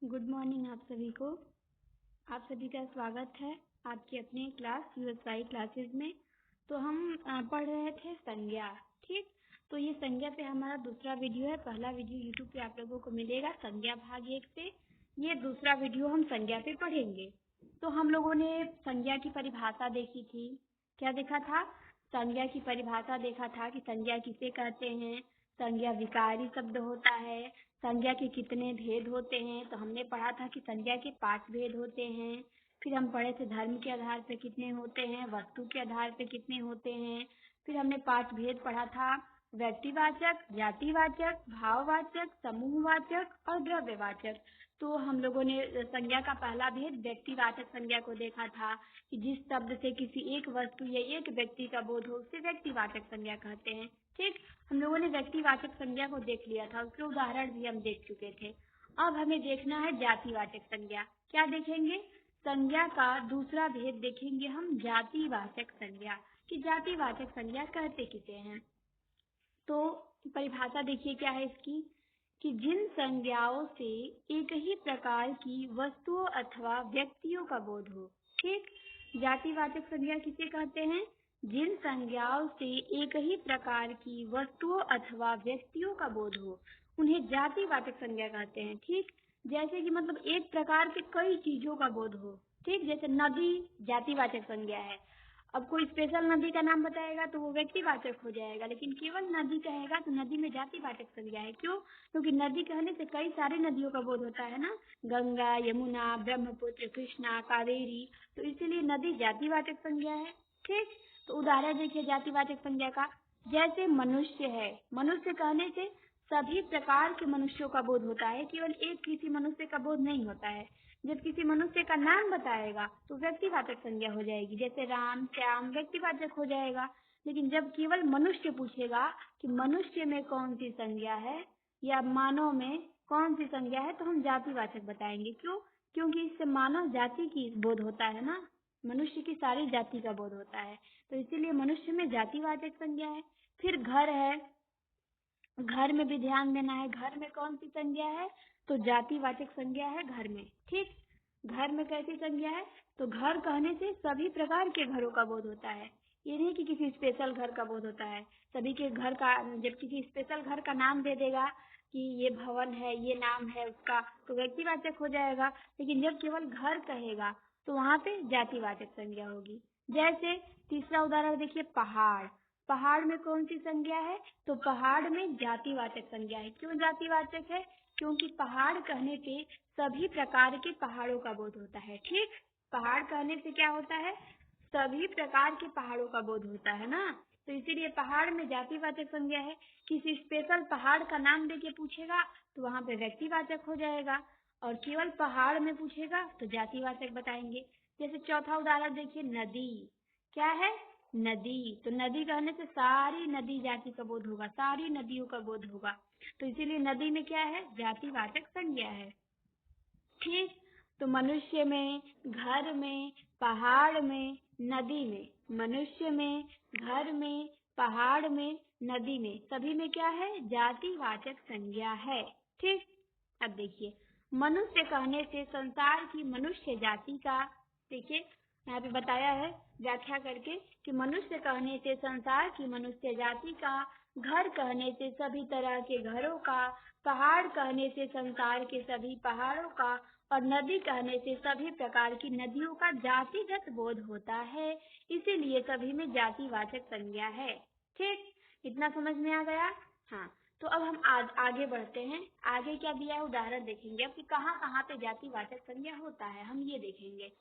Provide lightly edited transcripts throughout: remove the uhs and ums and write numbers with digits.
Good morning आप सभी को। आप सभी का स्वागत है आपकी अपने क्लास यूएसवाई क्लासेस में। तो हम पढ़ रहे थे संज्ञा। ठीक, तो ये संज्ञा पे हमारा दूसरा वीडियो है। पहला वीडियो यूट्यूब पे आप लोगों को मिलेगा संज्ञा भाग 1 से। ये दूसरा वीडियो हम संज्ञा पे पढ़ेंगे। तो हम लोगों ने संज्ञा की परिभाषा देखी थी। क्या देखा था? संज्ञा की परिभाषा देखा था कि संज्ञा किसे कहते हैं, संज्ञा विकारी शब्द होता है, संज्ञा के कितने भेद होते हैं। तो हमने पढ़ा था कि संज्ञा के 5 भेद होते हैं। फिर हम पढ़े थे धर्म के आधार पे कितने होते हैं, वस्तु के आधार पे कितने होते हैं। फिर हमने 5 भेद पढ़ा था, व्यक्तिवाचक, जातिवाचक, भाववाचक, समूहवाचक और द्रव्यवाचक। तो हम लोगों ने संज्ञा का पहला भेद व्यक्तिवाचक संज्ञा को देखा था कि जिस शब्द से किसी एक वस्तु या एक व्यक्ति का बोध हो उसे व्यक्तिवाचक संज्ञा कहते हैं। ठीक, हम लोगों ने व्यक्तिवाचक संज्ञा को देख लिया था, उसके उदाहरण भी हम देख चुके थे। अब हमें देखना है जातिवाचक संज्ञा। क्या देखेंगे? संज्ञा का दूसरा भेद देखेंगे हम, जातिवाचक संज्ञा, कि जातिवाचक संज्ञा कहते किसे हैं। तो परिभाषा देखिए क्या है इसकी, कि जिन संज्ञाओं से एक ही प्रकार की वस्तुओं अथवा व्यक्तियों का बोध हो। ठीक, जातिवाचक संज्ञा किसे कहते हैं? जिन संज्ञाओं से एक ही प्रकार की वस्तुओं अथवा व्यक्तियों का बोध हो उन्हें जातिवाचक संज्ञा कहते हैं। ठीक, जैसे कि मतलब एक प्रकार के कई चीजों का बोध हो। ठीक, जैसे नदी जातिवाचक संज्ञा है। अब कोई स्पेशल नदी का नाम बताएगा तो वो व्यक्तिवाचक हो जाएगा, लेकिन केवल नदी कहेगा तो नदी में जातिवाचक संज्ञा है। क्यों? क्योंकि नदी कहने से कई सारी नदियों का बोध होता है ना, गंगा, यमुना, ब्रह्मपुत्र, कृष्णा, कावेरी। तो इसीलिए नदी जातिवाचक संज्ञा है। ठीक, तो उदाहरण देखिए जातिवाचक संज्ञा का। जैसे मनुष्य है, मनुष्य कहने से सभी प्रकार के मनुष्यों का बोध होता है, केवल एक किसी मनुष्य का बोध नहीं होता है। जब किसी मनुष्य का नाम बताएगा तो व्यक्तिवाचक संज्ञा हो जाएगी, जैसे राम, श्याम व्यक्तिवाचक हो जाएगा। लेकिन जब केवल मनुष्य पूछेगा कि मनुष्य में कौन सी संज्ञा है या मानव में कौन सी संज्ञा है, तो हम जातिवाचक बताएंगे। क्यों? क्योंकि इससे मानव जाति की बोध होता है ना, मनुष्य की सारी जाति का बोध होता है, तो इसीलिए मनुष्य में जातिवाचक संज्ञा है। फिर घर है, घर में भी ध्यान देना है, घर में कौन सी संज्ञा है, तो जातिवाचक संज्ञा है घर में। ठीक, घर में कैसी संज्ञा है, तो घर कहने से सभी प्रकार के घरों का बोध होता है। ये नहीं कि किसी स्पेशल घर का बोध होता है। सभी के घर का, जब किसी स्पेशल घर का नाम दे देगा कि ये भवन है, ये नाम है उसका, तो व्यक्तिवाचक हो जाएगा। लेकिन जब केवल घर कहेगा तो वहाँ पे जातिवाचक संज्ञा होगी। जैसे तीसरा उदाहरण देखिए, पहाड़। पहाड़ में कौन सी संज्ञा है, तो पहाड़ में जातिवाचक संज्ञा है। क्यों जातिवाचक है? क्योंकि पहाड़ कहने से सभी प्रकार के पहाड़ों का बोध होता है। ठीक, पहाड़ कहने से क्या होता है, सभी प्रकार के पहाड़ों का बोध होता है ना, तो इसीलिए पहाड़ में जातिवाचक संज्ञा है। किसी स्पेशल पहाड़ का नाम देके पूछेगा तो वहाँ पे व्यक्तिवाचक हो जाएगा, और केवल पहाड़ में पूछेगा तो जातिवाचक बताएंगे। जैसे चौथा उदाहरण देखिए, नदी। क्या है? नदी। तो नदी कहने से सारी नदी जाति का बोध होगा, सारी नदियों का बोध होगा, तो इसीलिए नदी में क्या है, जातिवाचक संज्ञा है। ठीक, तो मनुष्य में, घर में, पहाड़ में, नदी में, मनुष्य में, घर में, पहाड़ में, नदी में, सभी में क्या है, जातिवाचक संज्ञा है। ठीक, अब देखिए, मनुष्य कहने से संसार की मनुष्य जाति का, देखिए यहाँ पे बताया है व्याख्या करके कि मनुष्य कहने से संसार की मनुष्य जाति का, घर कहने से सभी तरह के घरों का, पहाड़ कहने से संसार के सभी पहाड़ों का, और नदी कहने से सभी प्रकार की नदियों का जातिगत बोध होता है। इसीलिए सभी में जातिवाचक संज्ञा है। ठीक, इतना समझ में आ गया? हाँ, तो अब हम आगे बढ़ते हैं। आगे क्या दिया है, उदाहरण देखेंगे अब कि कहाँ कहाँ पे जातिवाचक संज्ञा होता है, हम ये देखेंगे।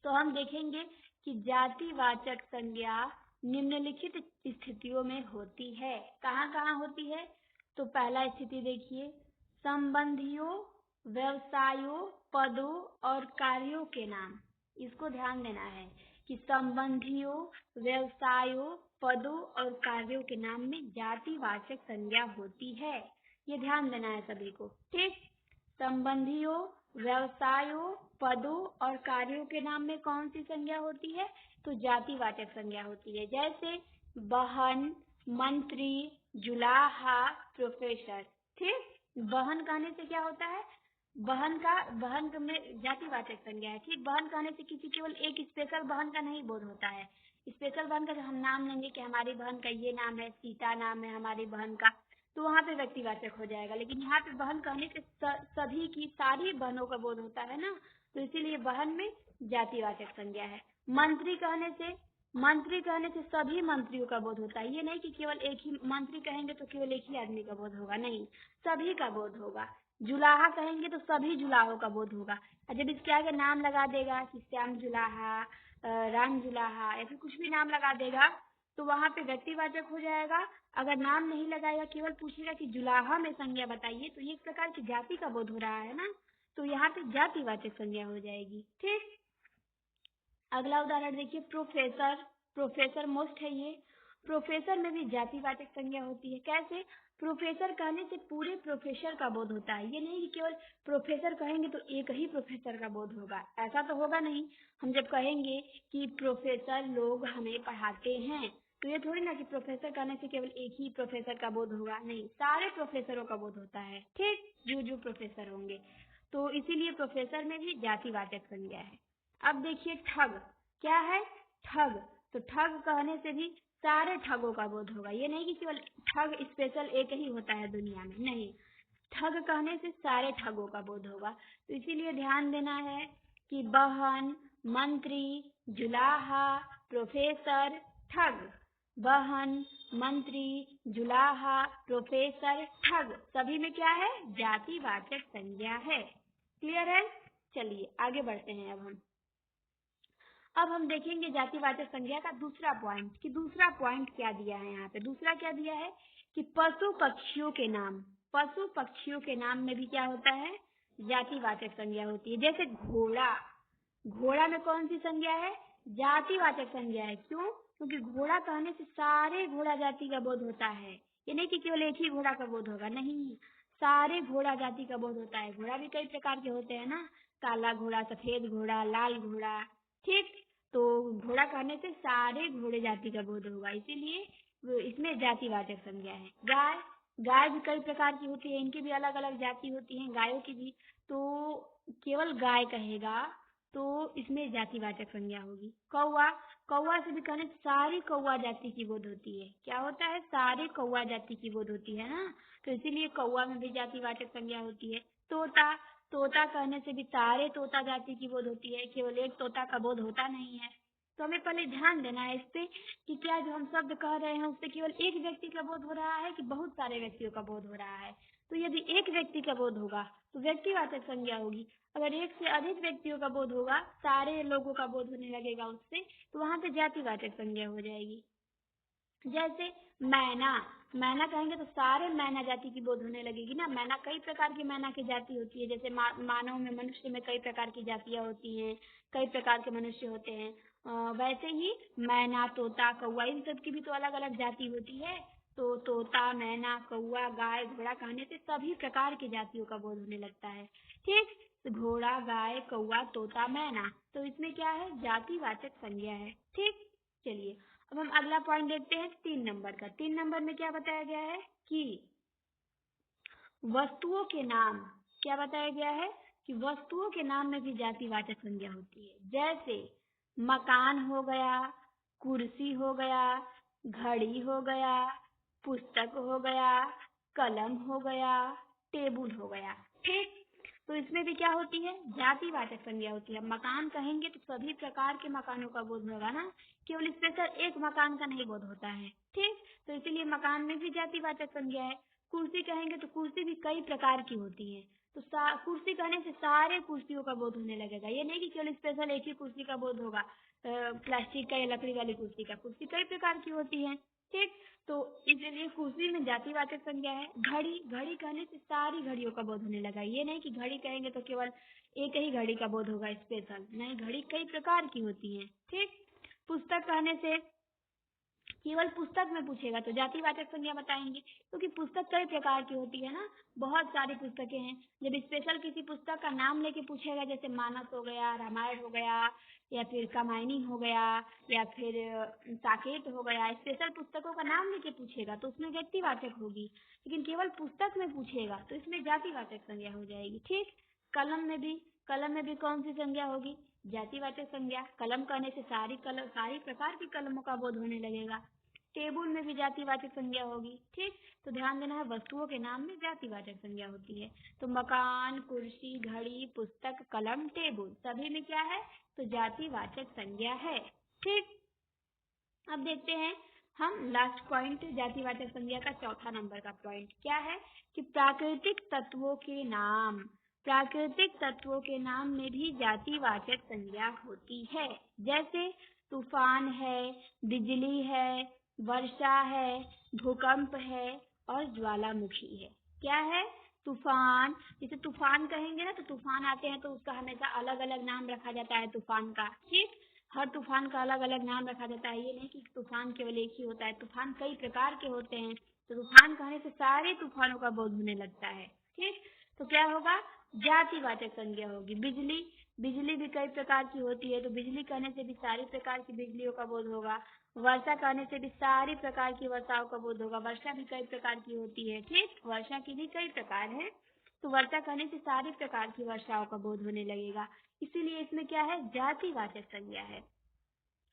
तो हम देखेंगे कि जातिवाचक संज्ञा निम्नलिखित स्थितियों में होती है। कहाँ कहाँ होती है, तो पहला स्थिति देखिए, संबंधियों, व्यवसायों, पदों और कार्यों के नाम। इसको ध्यान देना है कि संबंधियों, व्यवसायों, पदों और कार्यों के नाम में जातिवाचक संज्ञा होती है। ये ध्यान देना है सभी को। ठीक, संबंधियों, व्यवसायों, पदों और कार्यों के नाम में कौन सी संज्ञा होती है, तो जातिवाचक संज्ञा होती है। जैसे बहन, मंत्री, जुलाहा, प्रोफेसर। ठीक, बहन कहने से क्या होता है, बहन का में जातिवाचक संज्ञा है, ठीक। बहन कहने से किसी केवल एक स्पेशल बहन का नहीं बोध होता है। स्पेशल बहन का जो हम नाम लेंगे कि हमारी बहन का ये नाम है, सीता नाम है हमारी बहन का, तो वहाँ पे व्यक्तिवाचक हो जाएगा। लेकिन यहाँ पे बहन कहने से सभी की सारी बहनों का बोध होता है ना, तो इसीलिए बहन में जातिवाचक संज्ञा है। मंत्री कहने से सभी मंत्रियों का बोध होता है। ये नहीं कि केवल एक ही मंत्री कहेंगे तो केवल एक ही आदमी का बोध होगा, नहीं, सभी का बोध होगा। जुलाहा कहेंगे तो सभी जुलाहों का बोध होगा। और जब इसके आगे नाम लगा देगा कि श्याम जुलाहा, राम जुलाहा या फिर कुछ भी नाम लगा देगा तो वहाँ पे व्यक्तिवाचक हो जाएगा। अगर नाम नहीं लगाएगा, केवल पूछेगा कि जुलाहा में संज्ञा बताइए, तो ये एक प्रकार की जाति का बोध हो रहा है ना, तो यहाँ पे जातिवाचक संज्ञा हो जाएगी, ठीक। अगला उदाहरण देखिए, प्रोफेसर। प्रोफेसर मोस्ट है ये। प्रोफेसर में भी जातिवाचक संज्ञा होती है। कैसे? प्रोफेसर कहने से पूरे प्रोफेसर का बोध होता है। ये नहीं कि केवल प्रोफेसर कहेंगे तो एक ही प्रोफेसर का बोध होगा, ऐसा तो होगा नहीं। हम जब कहेंगे कि प्रोफेसर लोग हमें पढ़ाते हैं, तो ये थोड़ी ना कि प्रोफेसर कहने से केवल एक ही प्रोफेसर का बोध होगा, नहीं, सारे प्रोफेसरों का बोध होता है, ठीक, जो जो प्रोफेसर होंगे। तो इसीलिए प्रोफेसर में भी जातिवाचक संज्ञा है। अब देखिए ठग। क्या है? ठग। तो ठग कहने से भी सारे ठगों का बोध होगा। ये नहीं कि केवल ठग स्पेशल एक ही होता है दुनिया में, नहीं, ठग कहने से सारे ठगों का बोध होगा। तो इसीलिए ध्यान देना है कि बहन, मंत्री, जुलाहा, प्रोफेसर, ठग। बहन, मंत्री, जुलाहा, प्रोफेसर, ठग, सभी में क्या है? जातिवाचक संज्ञा है। क्लियर है? चलिए आगे बढ़ते हैं। अब हम देखेंगे जातिवाचक संज्ञा का दूसरा पॉइंट, कि दूसरा पॉइंट क्या दिया है यहाँ पे। दूसरा क्या दिया है कि पशु पक्षियों के नाम। पशु पक्षियों के नाम में भी क्या होता है? जातिवाचक संज्ञा होती है। जैसे घोड़ा। घोड़ा में कौन सी संज्ञा है? जातिवाचक संज्ञा है। क्यों? क्योंकि घोड़ा कहने से सारे घोड़ा जाति का बोध होता है। ये नहीं कि केवल एक ही घोड़ा का बोध होगा, नहीं, सारे घोड़ा जाति का बोध होता है। घोड़ा भी कई प्रकार के होते हैं ना, काला घोड़ा, सफेद घोड़ा, लाल घोड़ा, ठीक। तो घोड़ा कहने से सारे घोड़े जाति का बोध होगा, इसीलिए इसमें जातिवाचक संज्ञा है। गाय। गाय भी कई प्रकार की होती है, इनकी भी अलग अलग जाति होती है, गायों की भी। तो केवल गाय कहेगा तो इसमें जातिवाचक संज्ञा होगी। कौवा। कौवा से भी कहने से सारी कौवा जाति की बोध होती है। क्या होता है? सारी कौवा जाति की बोध होती है ना, तो इसीलिए कौवा में भी जातिवाचक संज्ञा होती है। तोता। तोता कहने से भी सारे तोता जाति की बोध होती है, केवल एक तोता का बोध होता नहीं है। तो हमें पहले ध्यान देना है इस पे कि क्या जो हम शब्द कह रहे हैं उससे केवल एक व्यक्ति का बोध हो रहा है कि बहुत सारे व्यक्तियों का बोध हो रहा है। तो यदि एक व्यक्ति का बोध होगा तो व्यक्तिवाचक संज्ञा होगी। अगर एक से अधिक व्यक्तियों का बोध होगा, सारे लोगों का बोध होने लगेगा उससे, तो वहां पे जातिवाचक संज्ञा हो जाएगी। जैसे मैना। मैना कहेंगे तो सारे मैना जाति की बोध होने लगेगी ना। मैना, कई प्रकार की मैना की जाति होती है। जैसे मानव में, मनुष्य में कई प्रकार की जातियां होती हैं, कई प्रकार के मनुष्य होते हैं। वैसे ही मैना, तोता, कौवा, इन सब की भी तो अलग अलग जाति होती है। तो तोता, मैना, कौवा, गाय, घोड़ा कहने से सभी प्रकार की जातियों का बोध होने लगता है, ठीक। तो घोड़ा, गाय, कौवा, तोता, मैना, तो इसमें क्या है? जातिवाचक संज्ञा है, ठीक। चलिए अब हम अगला पॉइंट देखते हैं 3 नंबर का। 3 नंबर में क्या बताया गया है कि वस्तुओं के नाम। क्या बताया गया है? कि वस्तुओं के नाम में भी जातिवाचक संज्ञा होती है। जैसे मकान हो गया, कुर्सी हो गया, घड़ी हो गया, पुस्तक हो गया, कलम हो गया, टेबुल हो गया, ठीक। तो इसमें भी क्या होती है? जातिवाचक संज्ञा होती है। मकान कहेंगे तो सभी प्रकार के मकानों का बोध होगा ना, केवल स्पेशल एक मकान का नहीं बोध होता है, ठीक। तो इसीलिए मकान में भी जातिवाचक संज्ञा है। कुर्सी कहेंगे तो कुर्सी भी कई प्रकार की होती है। तो कुर्सी कहने से सारे कुर्सियों का बोध होने लगेगा। ये नहीं कि केवल स्पेशल एक ही कुर्सी का बोध होगा, प्लास्टिक का या लकड़ी वाली कुर्सी का। कुर्सी कई प्रकार की होती है, ठीक। तो इसलिए कुर्सी में जातिवाचक संज्ञा है। घड़ी। घड़ी कहने से सारी घड़ियों का बोध होने लगा। ये नहीं कि घड़ी कहेंगे तो केवल एक ही घड़ी का बोध होगा स्पेशल, नहीं, घड़ी कई प्रकार की होती है, ठीक। पुस्तक कहने से केवल पुस्तक में पूछेगा तो जातिवाचक संज्ञा बताएंगे, क्योंकि पुस्तक कई प्रकार की होती है ना, बहुत सारी पुस्तकें हैं। जब स्पेशल किसी पुस्तक का नाम लेके पूछेगा, जैसे मानस हो गया, रामायण हो गया, या फिर कामायनी हो गया, या फिर साकेत हो गया, स्पेशल पुस्तकों का नाम लेके पूछेगा तो उसमें व्यक्तिवाचक होगी। लेकिन केवल पुस्तक में पूछेगा तो इसमें जातिवाचक संज्ञा हो जाएगी, ठीक। कलम में भी कौन सी संज्ञा होगी? जातिवाचक संज्ञा। कलम कहने से सारी प्रकार की कलमों का बोध होने लगेगा। टेबुल में भी जातिवाचक संज्ञा होगी। ठीक, तो ध्यान देना है, वस्तुओं के नाम में जातिवाचक संज्ञा होती है। तो मकान, कुर्सी, घड़ी, पुस्तक, कलम, टेबुल सभी में क्या है? तो जातिवाचक संज्ञा है। ठीक, अब देखते हैं हम लास्ट पॉइंट जातिवाचक संज्ञा का चौथा नंबर का पॉइंट क्या है कि प्राकृतिक तत्वों के नाम में भी जातिवाचक संज्ञा होती है। जैसे तूफान है, बिजली है, वर्षा है, भूकंप है और ज्वालामुखी है। क्या है? तूफान। जैसे तूफान कहेंगे ना, तो तूफान आते हैं तो उसका हमेशा अलग अलग नाम रखा जाता है तूफान का। ठीक, हर तूफान का अलग अलग नाम रखा जाता है। ये नहीं कि तूफान केवल एक ही होता है, तूफान कई प्रकार के होते हैं। तो तूफान कहने से सारे तूफानों का बोध होने लगता है। ठीक, तो क्या होगा? जातिवाचक संज्ञा होगी। बिजली भी कई प्रकार की होती है, तो बिजली कहने से भी सारी प्रकार की बिजलियों का बोध होगा। वर्षा कहने से भी सारी प्रकार की वर्षाओं का बोध होगा। वर्षा भी कई प्रकार की होती है। ठीक, वर्षा की भी कई प्रकार है, तो वर्षा कहने से सारी प्रकार की वर्षाओं का बोध होने लगेगा। इसीलिए इसमें क्या है? जातिवाचक संज्ञा है।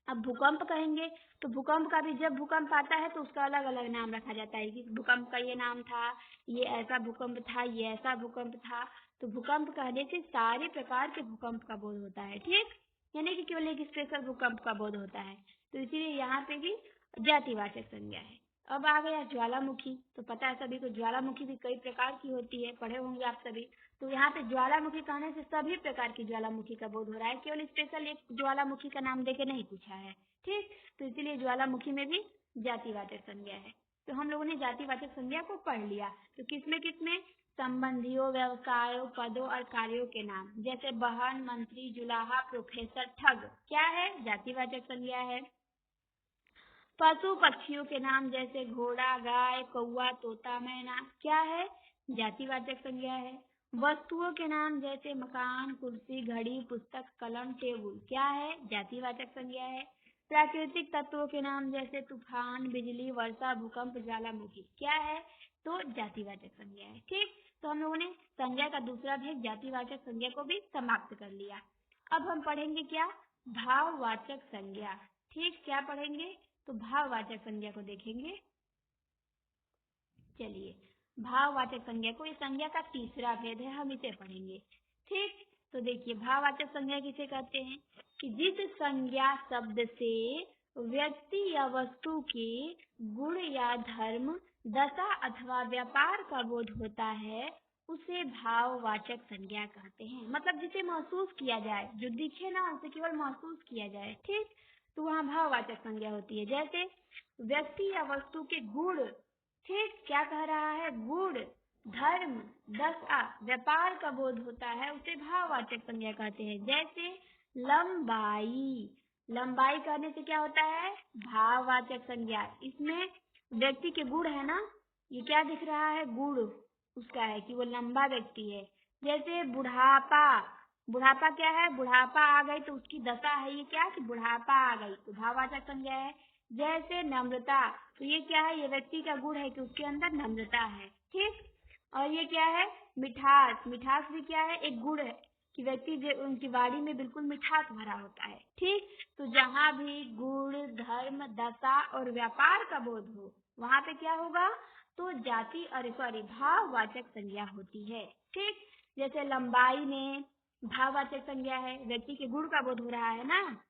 अब भूकंप कहेंगे तो भूकंप का भी, जब भूकंप आता है तो उसका अलग अलग नाम रखा जाता है कि भूकंप का ये नाम था, ये ऐसा भूकंप था, ये ऐसा भूकंप था। तो भूकंप कहने से सारे प्रकार के भूकंप का बोध होता है। ठीक, यानी कि केवल एक स्पेशल भूकंप का बोध होता है। तो इसीलिए यहाँ पे भी जातिवाचक संज्ञा है। अब आ गया ज्वालामुखी। तो पता है सभी को, ज्वालामुखी भी कई प्रकार की होती है, पढ़े होंगे आप सभी। तो यहाँ पे ज्वालामुखी कहने से सभी प्रकार की ज्वालामुखी का बोध हो रहा है, केवल स्पेशल एक ज्वालामुखी का नाम देके नहीं पूछा है। ठीक, तो इसीलिए ज्वालामुखी में भी जातिवाचक संज्ञा है। तो हम लोगों ने जातिवाचक संज्ञा को पढ़ लिया। तो किसमें? संबंधियों, व्यवसायों, पदों और कार्यों के नाम, जैसे बहन, मंत्री, जुलाहा, प्रोफेसर, ठग, क्या है? जातिवाचक संज्ञा है। पशु पक्षियों के नाम, जैसे घोड़ा, गाय, कौवा, तोता, मैना, क्या है? जातिवाचक संज्ञा है। वस्तुओं के नाम, जैसे मकान, कुर्सी, घड़ी, पुस्तक, कलम, टेबुल, क्या है? जातिवाचक संज्ञा है। प्राकृतिक तत्वों के नाम, जैसे तूफान, बिजली, वर्षा, भूकंप, ज्वालामुखी, क्या है? तो जातिवाचक संज्ञा है। ठीक, तो हम लोगों ने संज्ञा का दूसरा भेद जातिवाचक संज्ञा को भी समाप्त कर लिया। अब हम पढ़ेंगे क्या? भाववाचक संज्ञा। ठीक, क्या पढ़ेंगे? तो भाववाचक संज्ञा को देखेंगे। चलिए, भाववाचक संज्ञा को, ये संज्ञा का तीसरा भेद है, हम इसे पढ़ेंगे। ठीक, तो देखिए भाववाचक संज्ञा किसे कहते हैं कि जिस संज्ञा शब्द से व्यक्ति या वस्तु के गुण या धर्म, दशा अथवा व्यापार का बोध होता है, उसे भाववाचक संज्ञा कहते हैं। मतलब जिसे महसूस किया जाए, जो दिखे ना उसे केवल महसूस किया जाए। ठीक, तो वहाँ भाववाचक संज्ञा होती है। जैसे व्यक्ति या वस्तु के गुण, ठीक, क्या कह रहा है? गुण, धर्म, दशा, व्यापार का बोध होता है, उसे भाववाचक संज्ञा कहते हैं। जैसे लंबाई कहने से क्या होता है? भाववाचक संज्ञा। इसमें व्यक्ति के गुण है ना, ये क्या दिख रहा है? गुण उसका है कि वो लंबा व्यक्ति है। जैसे बुढ़ापा क्या है? बुढ़ापा आ गई तो उसकी दशा है, ये क्या कि बुढ़ापा आ गई, तो भाववाचक संज्ञा है। जैसे नम्रता, तो ये क्या है? ये व्यक्ति का गुण है कि उसके अंदर नम्रता है। ठीक, और ये क्या है? मिठास भी क्या है? एक गुण है कि व्यक्ति जो उनकी वाणी में बिल्कुल मिठास भरा होता है। ठीक, तो जहाँ भी गुण, धर्म, दशा और व्यापार का बोध हो, वहाँ पे क्या होगा? तो भाववाचक संज्ञा होती है। ठीक, जैसे लंबाई में भाववाचक संज्ञा है, व्यक्ति के गुण का बोध हो रहा है ना।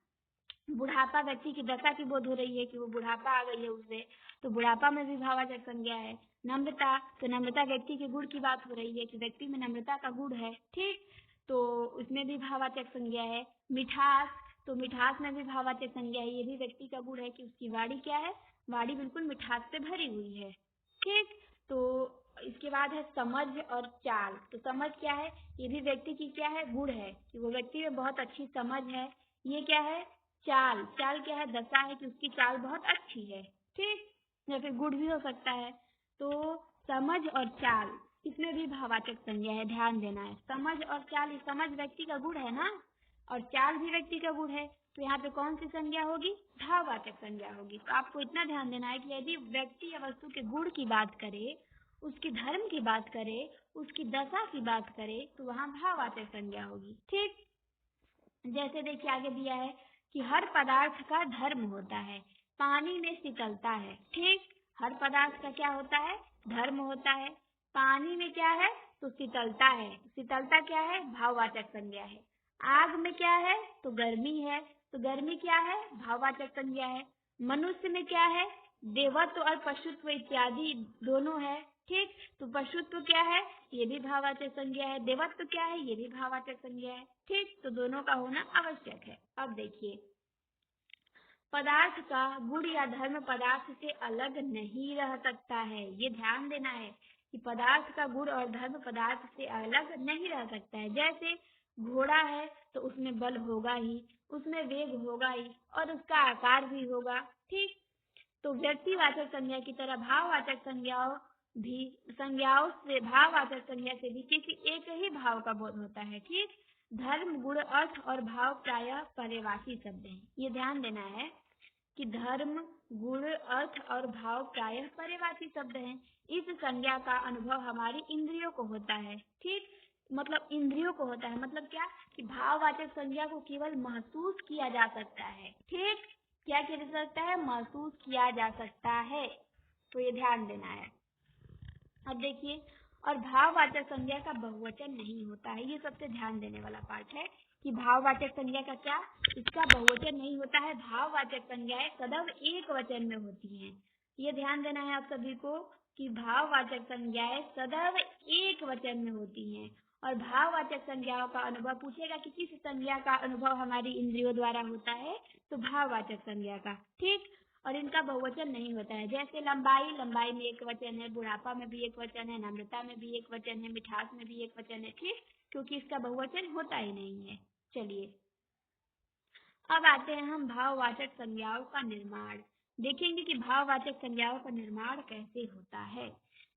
बुढ़ापा व्यक्ति की दशा की बोध हो रही है कि वो बुढ़ापा आ गई है उसे, तो बुढ़ापा में भी भाववाचक संज्ञा है। नम्रता, तो नम्रता व्यक्ति के गुण की बात हो रही है कि व्यक्ति में नम्रता का गुण है। ठीक, तो उसमें भी भाववाचक संज्ञा है। मिठास, तो मिठास में भी भाववाचक संज्ञा है, ये भी व्यक्ति का गुण है कि उसकी वाणी क्या है? वाणी बिल्कुल मिठास से भरी हुई है। ठीक, तो इसके बाद है समझ और चाल। तो समझ क्या है? ये भी व्यक्ति की क्या है? गुण है कि वो व्यक्ति में बहुत अच्छी समझ है। ये क्या है? चाल क्या है? दशा है कि उसकी चाल बहुत अच्छी है। ठीक, या फिर गुण भी हो सकता है। तो समझ और चाल, इसमें भी भाववाचक संज्ञा है, ध्यान देना है। समझ और चाल, ये समझ व्यक्ति का गुण है ना, और चाल भी व्यक्ति का गुण है, तो यहाँ पे कौन सी संज्ञा होगी? भाववाचक संज्ञा होगी। तो आपको इतना ध्यान देना है कि यदि व्यक्ति या वस्तु के गुण की बात करें, उसकी धर्म की बात करें, उसकी दशा की बात करें, तो वहाँ भाववाचक संज्ञा होगी। ठीक, जैसे देखिए आगे दिया है कि हर पदार्थ का धर्म होता है, पानी में शीतलता है। ठीक, हर पदार्थ का क्या होता है? धर्म होता है। पानी में क्या है? तो शीतलता है। शीतलता क्या है? भाववाचक संज्ञा है। आग में क्या है? तो गर्मी है। तो गर्मी क्या है? भाववाचक संज्ञा है। मनुष्य में क्या है? देवत्व और पशुत्व इत्यादि दोनों है। ठीक, तो पशुत्व क्या है? ये भी भाववाचक संज्ञा है। देवत्व क्या है? ये भी भाववाचक संज्ञा है। ठीक, तो दोनों का होना आवश्यक है। अब देखिए, पदार्थ का गुण या धर्म पदार्थ से अलग नहीं रह सकता है। ये ध्यान देना है कि पदार्थ का गुण और धर्म पदार्थ से अलग नहीं रह सकता है। जैसे घोड़ा है तो उसमें बल होगा ही, उसमें वेग होगा ही और उसका आकार भी होगा। ठीक, तो व्यक्तिवाचक संज्ञा की तरह भाववाचक संज्ञा से भी किसी एक ही भाव का बोध होता है। ठीक, धर्म गुण अर्थ और भाव प्रायः पर्यायवाची शब्द हैं। ये ध्यान देना है कि धर्म गुण अर्थ और भाव प्रायः पर्यायवाची शब्द हैं। इस संज्ञा का अनुभव हमारी इंद्रियों को होता है। ठीक, मतलब इंद्रियों को होता है, मतलब क्या कि भाववाचक संज्ञा को केवल महसूस किया जा सकता है। ठीक, क्या किया जा सकता है? महसूस किया जा सकता है। तो ये ध्यान देना है। अब देखिए, और भाववाचक संज्ञा का बहुवचन नहीं होता है। ये सबसे ध्यान देने वाला पार्ट है कि भाववाचक संज्ञा का क्या? इसका बहुवचन नहीं होता है। भाववाचक संज्ञाएं सदैव एक वचन में होती हैं। ये ध्यान देना है आप सभी को कि भाववाचक संज्ञाएं सदैव एक वचन में होती हैं। और भाववाचक संज्ञाओं का अनुभव पूछेगा कि किस संज्ञा का अनुभव हमारी इंद्रियों द्वारा होता है, तो भाववाचक संज्ञा का। ठीक, और इनका बहुवचन नहीं होता है। जैसे लंबाई में एक वचन है, बुढ़ापा में भी एक वचन है, नम्रता में भी एक वचन है, मिठास में भी एक वचन है। ठीक, क्योंकि इसका बहुवचन होता ही नहीं है। चलिए, अब आते हैं हम भाववाचक संज्ञाओं का निर्माण। देखेंगे कि भाववाचक संज्ञाओं का निर्माण कैसे होता है।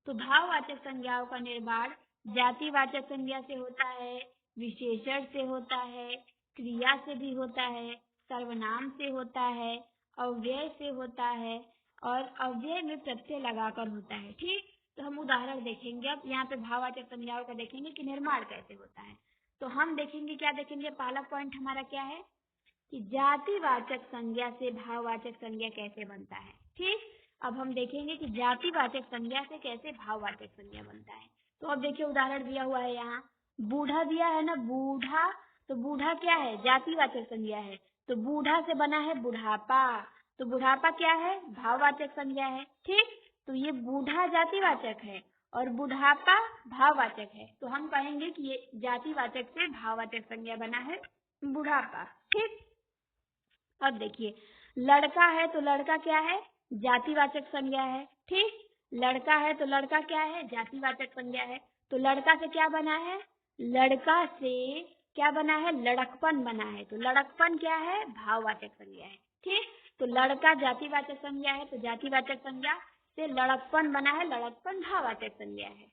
तो भाववाचक संज्ञाओं का निर्माण जातिवाचक संज्ञा से होता है, विशेषण से होता है, क्रिया से भी होता है, सर्वनाम से होता है, अव्यय से होता है और अव्यय में प्रत्यय लगाकर होता है। ठीक, तो हम उदाहरण देखेंगे। अब यहाँ पे भाववाचक संज्ञाओं का देखेंगे कि निर्माण कैसे होता है। तो हम देखेंगे, क्या देखेंगे? पहला पॉइंट हमारा क्या है कि जातिवाचक संज्ञा से भाववाचक संज्ञा कैसे बनता है। ठीक, अब हम देखेंगे कि जातिवाचक संज्ञा से कैसे भाववाचक संज्ञा बनता है। तो अब देखिए, उदाहरण दिया हुआ है यहाँ, बूढ़ा दिया है ना, बूढ़ा। तो बूढ़ा क्या है? जातिवाचक संज्ञा है। तो बूढ़ा से बना है बुढ़ापा। तो बुढ़ापा क्या है? भाववाचक संज्ञा है। ठीक, तो ये बूढ़ा जातिवाचक है और बुढ़ापा भाववाचक है। तो हम कहेंगे कि ये जातिवाचक से भाववाचक संज्ञा बना है बुढ़ापा। ठीक, अब देखिए, लड़का है तो लड़का क्या है? जातिवाचक संज्ञा है। ठीक, लड़का है तो लड़का क्या है? जातिवाचक संज्ञा है। तो लड़का से क्या बना है? लड़का से क्या बना है? लड़कपन बना है। तो लड़कपन क्या है? भाववाचक संज्ञा है। ठीक, तो लड़का जातिवाचक संज्ञा है, तो जातिवाचक संज्ञा से लड़कपन बना है, लड़कपन भाववाचक संज्ञा है।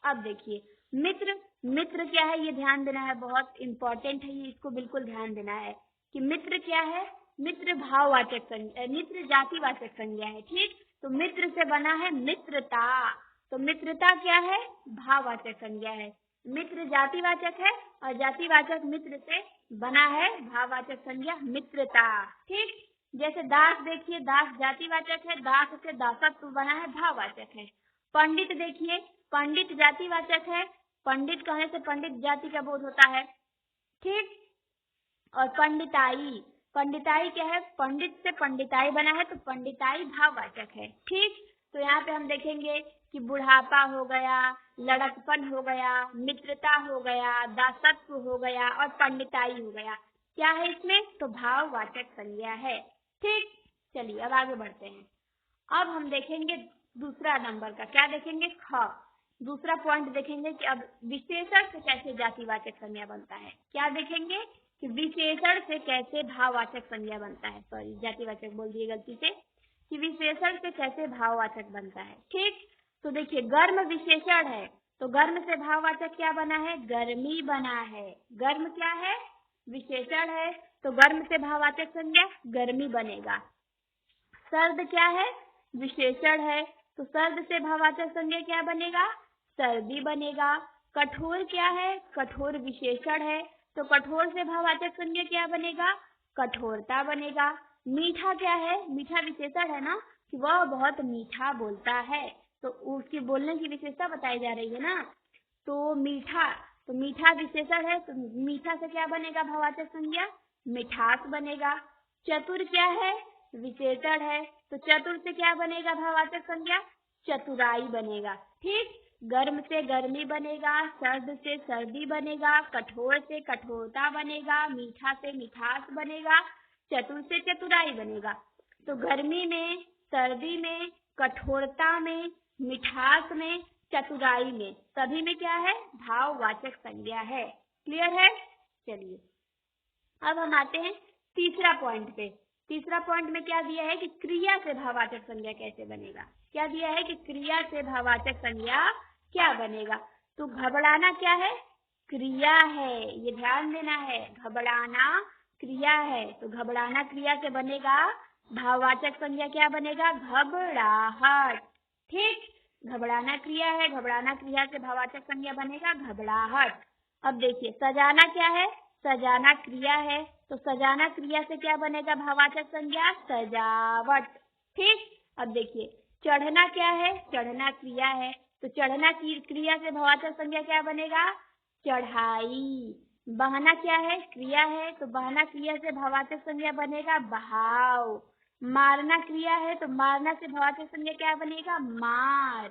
अब देखिए, मित्र। मित्र क्या है? ये ध्यान देना है, बहुत इंपॉर्टेंट है ये, इसको बिल्कुल ध्यान देना है कि मित्र क्या है? मित्र भाववाचक संज्ञा, मित्र जातिवाचक संज्ञा है। ठीक, तो मित्र से बना है मित्रता। तो मित्रता क्या है? भाववाचक संज्ञा है। मित्र जातिवाचक है और जातिवाचक मित्र से बना है भाववाचक संज्ञा मित्रता। ठीक, जैसे दास देखिए, दास जातिवाचक है, दास से दासत्व बना है, भाववाचक है। पंडित देखिए, पंडित जातिवाचक है, पंडित कहने से पंडित जाति का बोध होता है। ठीक, और पंडिताई, पंडिताई क्या है? पंडित से पंडिताई बना है, तो पंडिताई भाववाचक है। ठीक, तो यहाँ पे हम देखेंगे कि बुढ़ापा हो गया, लड़कपन हो गया, मित्रता हो गया, दासत्व हो गया और पंडिताई हो गया। क्या है इसमें? तो भाववाचक संज्ञा है। ठीक, चलिए अब आगे बढ़ते हैं। अब हम देखेंगे दूसरा नंबर का, क्या देखेंगे? ख। दूसरा पॉइंट देखेंगे कि अब विशेषण से कैसे जातिवाचक संज्ञा बनता है। क्या देखेंगे कि विशेषण से कैसे भाववाचक संज्ञा बनता है। सॉरी, जातिवाचक बोल दिए गलती से, कि विशेषण से कैसे भाववाचक बनता है। ठीक, तो देखिए, गर्म विशेषण है, तो गर्म से भाववाचक क्या बना है? गर्मी बना है। गर्म क्या है? विशेषण है, तो गर्म से भाववाचक संज्ञा गर्मी बनेगा। सर्द क्या है? विशेषण है, तो सर्द से भाववाचक संज्ञा क्या बनेगा? सर्दी बनेगा। कठोर क्या है? कठोर विशेषण है, तो कठोर से भाववाचक संज्ञा क्या बनेगा? कठोरता बनेगा। मीठा क्या है? मीठा विशेषण है ना, कि वह बहुत मीठा बोलता है, तो उसकी बोलने की विशेषता बताई जा रही है ना। तो मीठा विशेषण है, तो मीठा से क्या बनेगा भाववाचक संज्ञा? मिठास बनेगा। चतुर क्या है? विशेषण है, तो चतुर से क्या बनेगा भाववाचक संज्ञा? चतुराई बनेगा। ठीक। गर्म से गर्मी बनेगा, सर्द से सर्दी बनेगा, कठोर से कठोरता बनेगा, मीठा से मिठास बनेगा, चतुर से चतुराई बनेगा। तो गर्मी में, सर्दी में, कठोरता में, मिठास में, चतुराई में, सभी में क्या है? भाववाचक संज्ञा है। क्लियर है? चलिए अब हम आते हैं तीसरा पॉइंट पे। तीसरा पॉइंट में क्या दिया है कि क्रिया से भाववाचक संज्ञा कैसे बनेगा। क्या दिया है कि क्रिया से भाववाचक संज्ञा क्या बनेगा। तो घबराना क्या है? क्रिया है, ये ध्यान देना है। घबराना क्रिया है, तो घबराना क्रिया से बनेगा भाववाचक संज्ञा क्या बनेगा? घबराहट। ठीक। घबराना क्रिया है, घबराना क्रिया से भाववाचक संज्ञा बनेगा घबराहट। अब देखिए सजाना क्या है? सजाना क्रिया है, तो सजाना क्रिया से क्या बनेगा भाववाचक संज्ञा? सजावट। ठीक। अब देखिए चढ़ना क्या है? चढ़ना क्रिया है, तो चढ़ना की क्रिया से भाववाचक संज्ञा क्या बनेगा? चढ़ाई। बहना क्या है? क्रिया है, तो बहना क्रिया से भाववाचक संज्ञा बनेगा बहाव। मारना क्रिया है, तो मारना से भाववाचक संज्ञा क्या बनेगा? मार।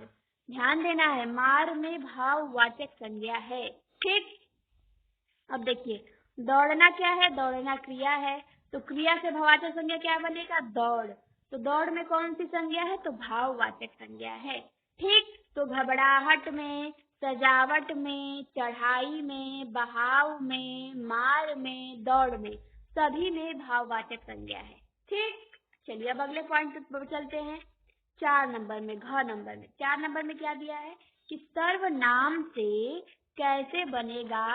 ध्यान देना है, मार में भाववाचक संज्ञा है। ठीक। अब देखिए दौड़ना क्या है? दौड़ना क्रिया है, तो क्रिया से भाववाचक संज्ञा क्या बनेगा? दौड़। तो दौड़ में कौन सी संज्ञा है? तो भाववाचक संज्ञा है। ठीक। तो घबराहट में, सजावट में, चढ़ाई में, बहाव में, मार में, दौड़ में, सभी में भाववाचक संज्ञा है। ठीक। चलिए अब अगले पॉइंट पर चलते हैं। 4 नंबर में, घ नंबर में। 4 नंबर में क्या दिया है कि सर्वनाम से कैसे बनेगा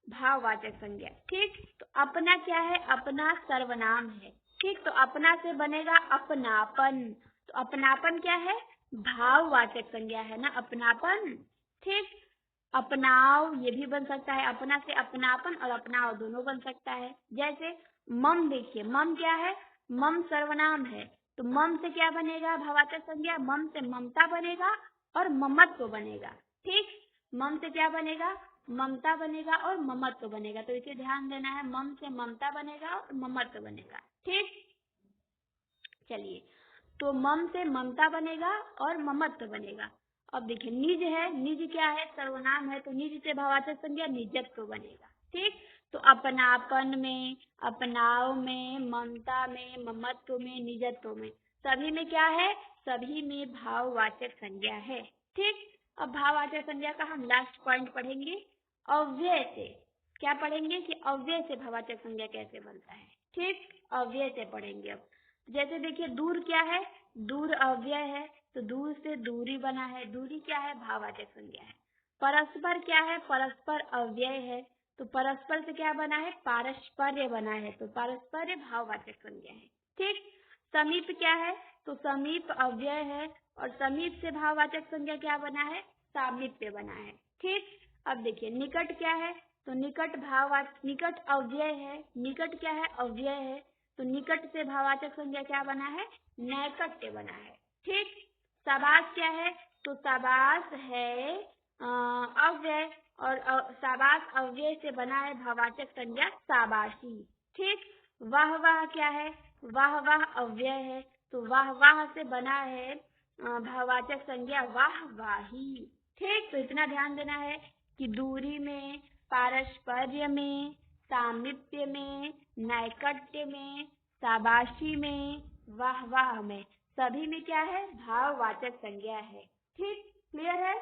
भाववाचक संज्ञा। ठीक। तो अपना क्या है? अपना सर्वनाम है। ठीक। तो अपना से बनेगा अपनापन, तो अपनापन क्या है? भाववाचक संज्ञा है ना, अपनापन। ठीक। अपनाओ ये भी बन सकता है, अपना से अपनापन और अपनाओ दोनों बन सकता है। जैसे मम, देखिए मम क्या है? मम सर्वनाम है, तो मम से क्या बनेगा भाववाचक संज्ञा? मम से ममता बनेगा और ममत्व बनेगा। ठीक। मम से क्या बनेगा? ममता बनेगा और ममत्व बनेगा, तो इसे ध्यान देना है, मम से ममता बनेगा और ममत्व बनेगा। ठीक। चलिए तो मम से ममता बनेगा और ममत्व बनेगा। अब देखिए निज है, निज क्या है? सर्वनाम है, तो निज से भाववाचक संज्ञा निजत्व बनेगा। ठीक। तो अपनापन में, अपनाव में, ममता में, ममत्व में, निजत्व में, सभी में क्या है? सभी में भाववाचक संज्ञा है। ठीक। अब भाववाचक संज्ञा का हम लास्ट पॉइंट पढ़ेंगे अव्यय से। क्या पढ़ेंगे कि अव्यय से भाववाचक संज्ञा कैसे बनता है। ठीक। अव्यय से पढ़ेंगे। अब जैसे देखिए दूर क्या है? दूर अव्यय है, तो दूर से दूरी बना है, दूरी क्या है? भाववाचक संज्ञा है। परस्पर क्या है? परस्पर अव्यय है, तो परस्पर से क्या बना है? पारस्पर्य बना है, तो पारस्पर्य भाववाचक संज्ञा है। ठीक। समीप क्या है? तो समीप अव्यय है, और समीप से भाववाचक संज्ञा क्या बना है? सामीप्य बना है। ठीक। अब देखिए निकट क्या है? तो निकट अव्यय है, निकट क्या है? अव्यय है, तो निकट से भाववाचक संज्ञा क्या बना है? नैकट्य बना है। ठीक। शाबाश क्या है? तो शाबाश है अव्यय, और शाबाश अव्यय से बना है भाववाचक संज्ञा शाबाशी। ठीक। वाह वाह क्या है? वाह वाह अव्यय है, तो वाह वाह से बना है भाववाचक संज्ञा वाह वाही। ठीक। तो इतना ध्यान देना है कि दूरी में, पारस्पर्य में, सामीप्य में, नैकट्य में, शाबाशी में, वाह वाह में, सभी में क्या है? भाववाचक संज्ञा है। ठीक। क्लियर है?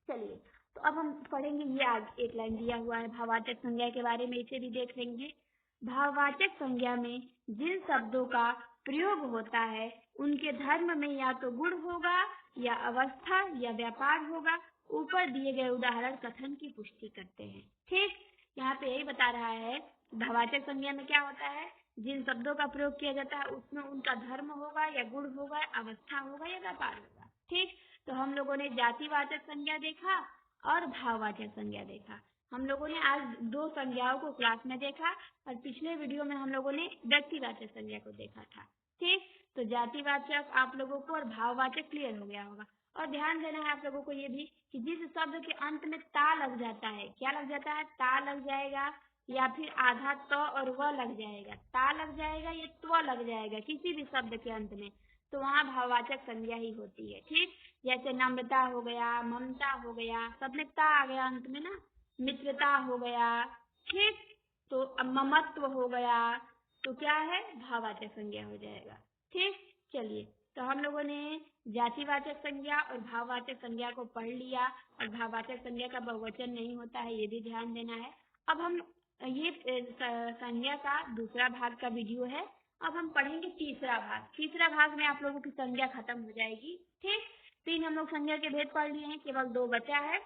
चलिए तो अब हम पढ़ेंगे, ये आगे एक लाइन दिया हुआ है भाववाचक संज्ञा के बारे में, इसे भी देख लेंगे। भाववाचक संज्ञा में जिन शब्दों का प्रयोग होता है उनके धर्म में या तो गुण होगा, या अवस्था, या व्यापार होगा। ऊपर दिए गए उदाहरण कथन की पुष्टि करते हैं। ठीक। यहाँ पे यही बता रहा है भाववाचक संज्ञा में क्या होता है? जिन शब्दों का प्रयोग किया जाता है उसमें उनका धर्म होगा, या गुण होगा, अवस्था होगा, या व्यापार होगा। ठीक, तो हम लोगों ने जातिवाचक संज्ञा देखा और भाववाचक संज्ञा देखा। हम लोगों ने आज 2 संज्ञाओं को क्लास में देखा और पिछले वीडियो में हम लोगों ने व्यक्तिवाचक संज्ञा को देखा था। ठीक, तो जातिवाचक आप लोगों को और भाववाचक क्लियर हो गया होगा। और ध्यान देना है आप लोगों को ये भी कि जिस शब्द के अंत में ता लग जाता है, क्या लग जाता है? ता लग जाएगा या फिर आधा त और व लग जाएगा, ता लग जाएगा या त्व लग जाएगा किसी भी शब्द के अंत में, तो वहाँ भाववाचक संज्ञा ही होती है। ठीक, जैसे नम्रता हो गया, ममता हो गया, सब में ता आ गया अंत में ना, मित्रता हो गया। ठीक, तो ममत्व हो गया, तो क्या है? भाववाचक संज्ञा हो जाएगा। ठीक, चलिए, तो हम लोगों ने जातिवाचक संज्ञा और भाववाचक संज्ञा को पढ़ लिया और भाववाचक संज्ञा का बहुवचन नहीं होता है, ये भी ध्यान देना है। अब हम ये संज्ञा का दूसरा भाग का वीडियो है। अब हम पढ़ेंगे तीसरा भाग। तीसरा भाग में आप लोगों की संज्ञा खत्म हो जाएगी। ठीक, 3 हम लोग संज्ञा के भेद पढ़ लिए हैं, केवल 2 बचा है,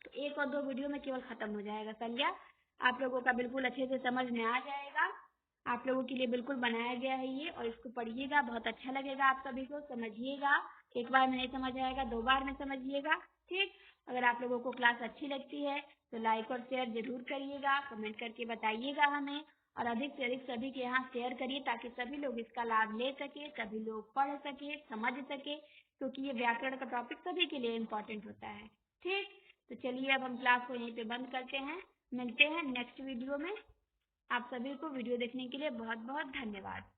तो 1 और 2 वीडियो में केवल खत्म हो जाएगा संज्ञा। आप लोगों का बिल्कुल अच्छे से समझ में आ जाएगा। आप लोगों के लिए बिल्कुल बनाया गया है ये, और इसको पढ़िएगा, बहुत अच्छा लगेगा आप सभी को, समझिएगा। एक बार में नहीं समझ आएगा, 2 बार में समझिएगा। ठीक, अगर आप लोगों को क्लास अच्छी लगती है तो लाइक और शेयर जरूर करिएगा, कमेंट करके बताइएगा हमें, और अधिक से अधिक सभी के यहाँ शेयर करिए ताकि सभी लोग इसका लाभ ले सके, सभी लोग पढ़ सके, समझ सके, क्योंकि ये व्याकरण का टॉपिक सभी के लिए इम्पोर्टेंट होता है। ठीक, तो चलिए अब हम क्लास को यहीं पे बंद करते हैं। मिलते हैं नेक्स्ट वीडियो में। आप सभी को वीडियो देखने के लिए बहुत बहुत धन्यवाद।